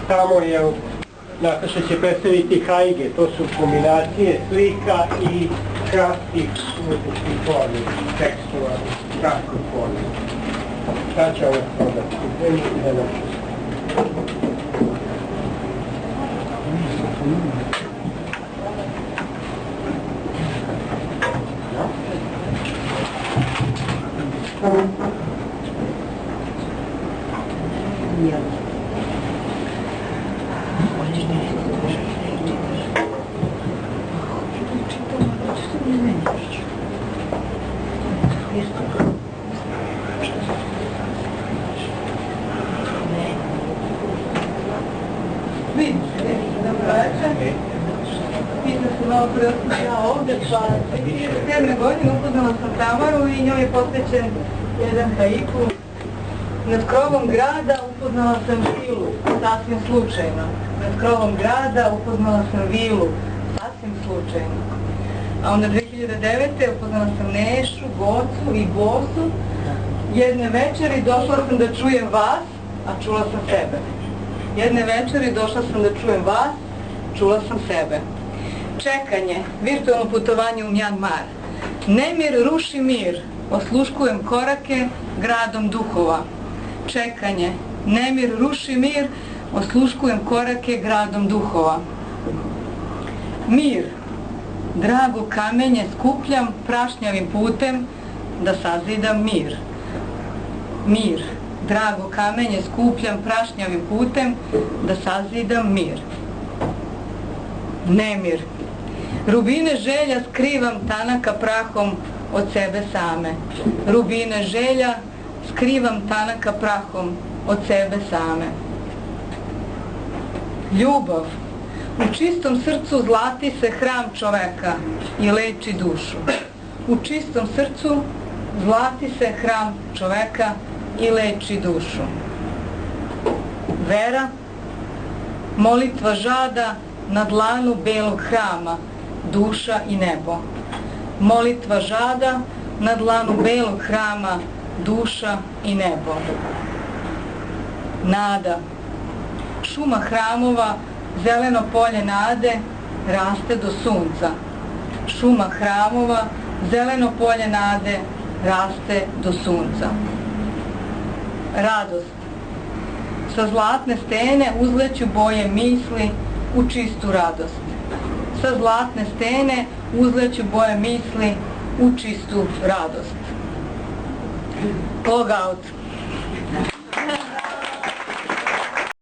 Tamo je nakon što će predstaviti Haige, to su kombinacije slika i kratkih umetničkih formi, tekstova, kratkoj formi. Sad će ovo prodati. Malo preosno ja ovdje, pa 2007. godine upoznala sam Tamaru i njoj je posvećen jedan haiku. Nad krovom grada upoznala sam vilu, sasvim slučajno. Nad krovom grada upoznala sam vilu, sasvim slučajno. A onda 2009. upoznala sam Nešu, Gocu i Bosu. Jedne večeri došla sam da čujem vas, a čula sam sebe. Jedne večeri došla sam da čujem vas, čula sam sebe. Čekanje, virtualno putovanje u Mjanmar. Nemir ruši mir, osluškujem korake gradom duhova. Čekanje, nemir ruši mir, osluškujem korake gradom duhova. Mir, drago kamenje skupljam prašnjavim putem da sazidam mir. Mir, drago kamenje skupljam prašnjavim putem da sazidam mir. Nemir, rubine želja skrivam tanaka prahom od sebe same. Rubine želja skrivam tanaka prahom od sebe same. Ljubav, u čistom srcu zlati se hram čoveka i leči dušu. U čistom srcu zlati se hram čoveka i leči dušu. Vera, molitva žada na dlanu belog hrama, duša i nebo. Molitva žada na dlanu belog hrama, duša i nebo. Nada, šuma hramova, zeleno polje nade, raste do sunca. Šuma hramova, zeleno polje nade, raste do sunca. Radost, sa zlatne stene uzleću boje misli u čistu radost. Sa zlatne stene uzleću boje misli u čistu radost. Log out.